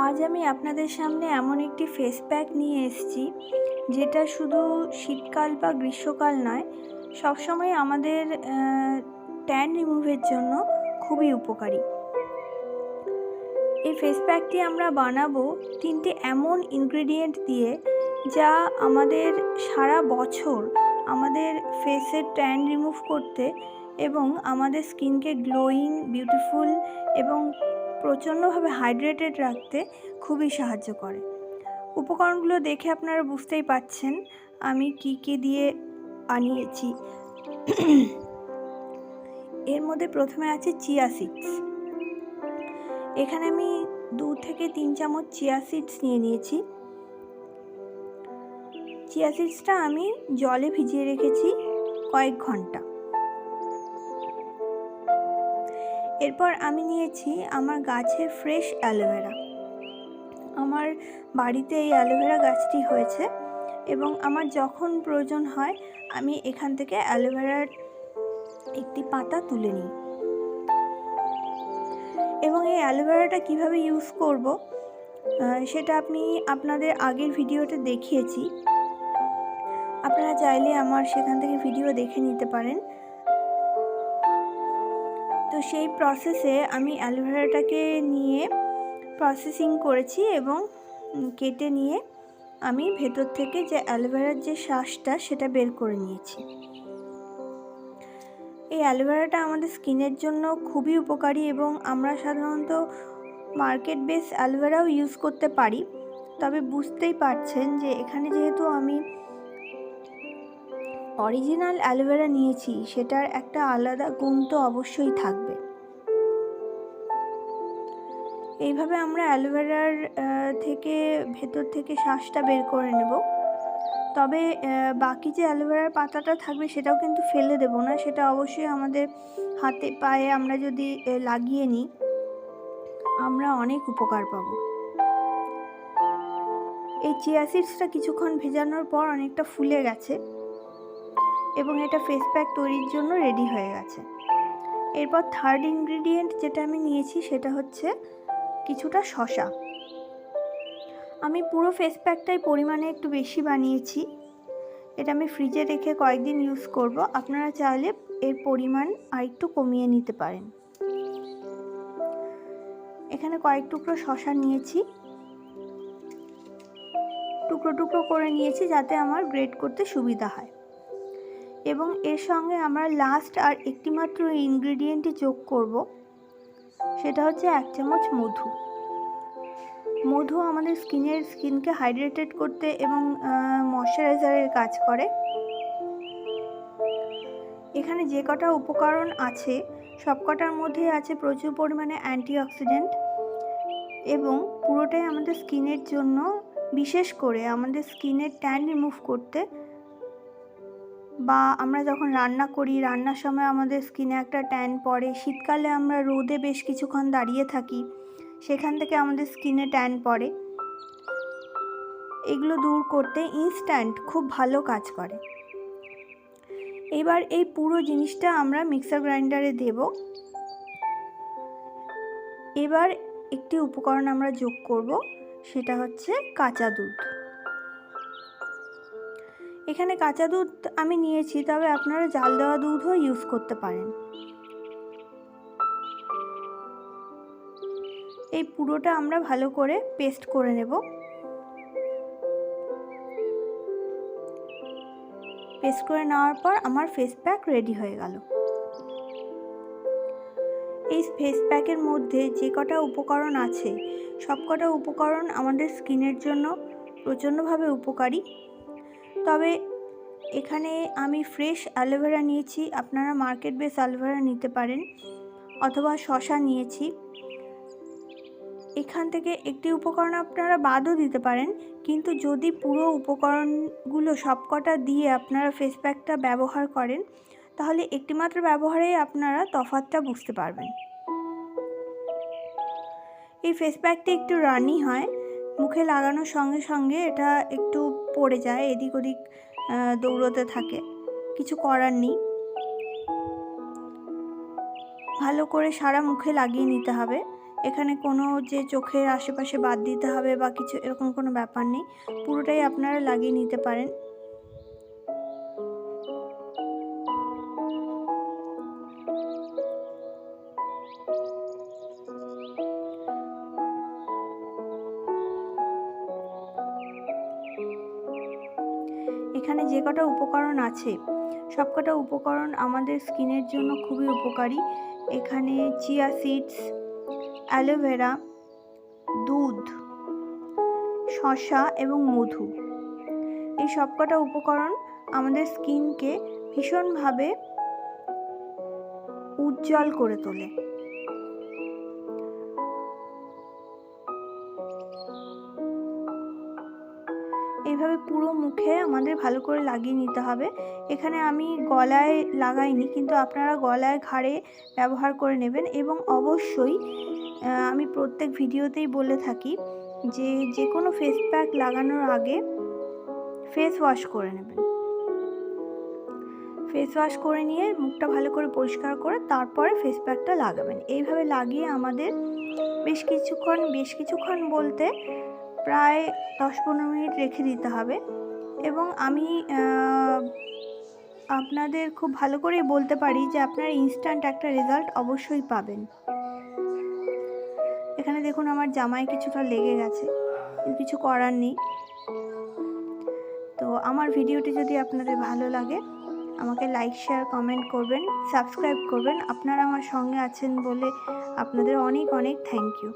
আজ আমি আপনাদের সামনে এমন একটি ফেস প্যাক নিয়ে এসেছি যেটা শুধু শীতকাল বা গ্রীষ্মকাল নয়, সবসময় আমাদের ট্যান রিমুভের জন্য খুবই উপকারী। এই ফেস প্যাকটি আমরা বানাবো 3টে এমন ইনগ্রেডিয়েন্ট দিয়ে যা আমাদের সারা বছর আমাদের ফেসের ট্যান রিমুভ করতে এবং আমাদের স্কিনকে গ্লোয়িং, বিউটিফুল এবং প্রচণ্ডভাবে হাইড্রেটেড রাখতে খুবই সাহায্য করে। উপকরণগুলো দেখে আপনারা বুঝতেই পারছেন আমি কী দিয়ে বানিয়েছি। এর মধ্যে প্রথমে আছে চিয়া সিডস। এখানে আমি 2 থেকে 3 চামচ চিয়া সিডস নিয়ে নিয়েছি। চিয়া সিডসটা আমি জলে ভিজিয়ে রেখেছি কয়েক ঘন্টা। এরপর আমি নিয়েছি আমার গাছের ফ্রেশ অ্যালোভেরা। আমার বাড়িতে এই অ্যালোভেরা গাছটি হয়েছে এবং আমার যখন প্রয়োজন হয় আমি এখান থেকে অ্যালোভেরার একটি পাতা তুলে নিই। এবং এই অ্যালোভেরাটা কিভাবে ইউজ করব সেটা আপনাদের আগের ভিডিওতে দেখিয়েছি। আপনারা চাইলে আমার সেখান থেকে ভিডিও দেখে নিতে পারেন। তো সেই প্রসেসে আমি অ্যালোভেরাটাকে নিয়ে প্রসেসিং করেছি এবং কেটে নিয়ে আমি ভেতর থেকে যে অ্যালোভেরার যে শাঁসটা সেটা বের করে নিয়েছি। এই অ্যালোভেরাটা আমাদের স্কিনের জন্য খুবই উপকারী এবং আমরা সাধারণত মার্কেট বেস অ্যালোভেরাও ইউজ করতে পারি। তবে বুঝতেই পারছেন যে এখানে যেহেতু আমি অরিজিনাল অ্যালোভেরা নিয়েছি, সেটার একটা আলাদা গুণ তো অবশ্যই থাকবে। এইভাবে আমরা অ্যালোভেরার থেকে ভেতর থেকে শাঁসটা বের করে নেব। তবে বাকি যে অ্যালোভেরার পাতাটা থাকবে সেটাও কিন্তু ফেলে দেব না, সেটা অবশ্যই আমাদের হাতে পায়ে আমরা যদি লাগিয়ে নিই আমরা অনেক উপকার পাব। এই চিয়া সিডসটা কিছুক্ষণ ভেজানোর পর অনেকটা ফুলে গেছে এবং এটা ফেস প্যাক তৈরির জন্য রেডি হয়ে গেছে। এরপর থার্ড ইনগ্রেডিয়েন্ট যেটা আমি নিয়েছি সেটা হচ্ছে কিছুটা শসা। আমি পুরো ফেস প্যাকটাই পরিমাণে একটু বেশি বানিয়েছি। এটা আমি ফ্রিজে রেখে কয়েকদিন ইউজ করব। আপনারা চাইলে এর পরিমাণ আরেকটু কমিয়ে নিতে পারেন। এখানে কয়েক টুকরো শসা নিয়েছি, টুকরো টুকরো করে নিয়েছি যাতে আমার গ্রেট করতে সুবিধা হয়। এবং এর সঙ্গে আমরা লাস্ট আর একটি মাত্র ইনগ্রেডিয়েন্টই যোগ করব, সেটা হচ্ছে 1 চামচ মধু। মধু আমাদের স্কিনকে হাইড্রেটেড করতে এবং ময়শ্চারাইজারের কাজ করে। এখানে যে কটা উপকরণ আছে সব কটার মধ্যেই আছে প্রচুর পরিমাণে অ্যান্টিঅক্সিডেন্ট এবং পুরোটাই আমাদের স্কিনের জন্য, বিশেষ করে আমাদের স্কিনের ট্যান রিমুভ করতে বা আমরা যখন রান্না করি, রান্নার সময় আমাদের স্কিনে একটা ট্যান পড়ে, শীতকালে আমরা রোদে বেশ কিছুক্ষণ দাঁড়িয়ে থাকি, সেখান থেকে আমাদের স্কিনে ট্যান পড়ে, এগুলো দূর করতে ইনস্ট্যান্ট খুব ভালো কাজ করে। এবার এই পুরো জিনিসটা আমরা মিক্সার গ্রাইন্ডারে দেব। এবার একটি উপকরণ আমরা যোগ করব, সেটা হচ্ছে কাঁচা দুধ। এখানে কাঁচা দুধ আমি নিয়েছি, তবে আপনারা জাল দেওয়া দুধও ইউজ করতে পারেন। এই পুরোটা আমরা ভালো করে পেস্ট করে নেব। পেস্ট করে নেওয়ার পর আমার ফেস প্যাক রেডি হয়ে গেল। এই ফেস প্যাকের মধ্যে যে কটা উপকরণ আছে সব কটা উপকরণ আমাদের স্কিনের জন্য প্রচণ্ডভাবে উপকারী। তবে এখানে আমি ফ্রেশ অ্যালোভেরা নিয়েছি, আপনারা মার্কেট বেস অ্যালোভেরা নিতে পারেন, অথবা শসা নিয়েছি। এখান থেকে একটি উপকরণ আপনারা বাদও দিতে পারেন, কিন্তু যদি পুরো উপকরণগুলো সবকটা দিয়ে আপনারা ফেস প্যাকটা ব্যবহার করেন তাহলে একটিমাত্র ব্যবহারেই আপনারা তফাৎটা বুঝতে পারবেন। এই ফেস প্যাকটি একটু রানি হয়, মুখে লাগানোর সঙ্গে সঙ্গে এটা একটু পড়ে যায়, এদিক ওদিক দৌড়তে থাকে, কিছু করার নেই। ভালো করে সারা মুখে লাগিয়ে নিতে হবে এখানে কোনো যে চোখের আশেপাশে বাদ দিতে হবে বা কিছু এরকম কোনো ব্যাপার নেই, পুরোটাই আপনারা লাগিয়ে নিতে পারেন। এখানে যে কটা উপকরণ আছে সবকটা উপকরণ আমাদের স্কিনের জন্য খুবই উপকারী। এখানে চিয়া সিডস, অ্যালোভেরা, দুধ, শসা এবং মধু, এই সবকটা উপকরণ আমাদের স্কিনকে ভীষণভাবে উজ্জ্বল করে তোলে। এইভাবে পুরো মুখে আমাদের ভালো করে লাগিয়ে নিতে হবে। এখানে আমি গলায় লাগাইনি, কিন্তু আপনারা গলায়, ঘাড়ে ব্যবহার করে নেবেন। এবং অবশ্যই আমি প্রত্যেক ভিডিওতেই বলে থাকি যে কোনো ফেস প্যাক লাগানোর আগে ফেস ওয়াশ করে নেবেন। ফেস ওয়াশ করে নিয়ে মুখটা ভালো করে পরিষ্কার করে তারপরে ফেস প্যাকটা লাগাবেন। এইভাবে লাগিয়ে আমাদের বেশ কিছুক্ষণ বলতে প্রায় 10-15 মিনিট রেখে দিতে হবে। এবং আমি আপনাদের খুব ভালো করেই বলতে পারি যে আপনারা ইনস্ট্যান্ট একটা রেজাল্ট অবশ্যই পাবেন। এখানে দেখুন আমার জামায় কিছুটা লেগে গেছে, কিছু করার নেই। তো আমার ভিডিওটি যদি আপনাদের ভালো লাগে আমাকে লাইক, শেয়ার, কমেন্ট করবেন, সাবস্ক্রাইব করবেন। আপনারা আমার সঙ্গে আছেন বলে আপনাদের অনেক থ্যাংক ইউ।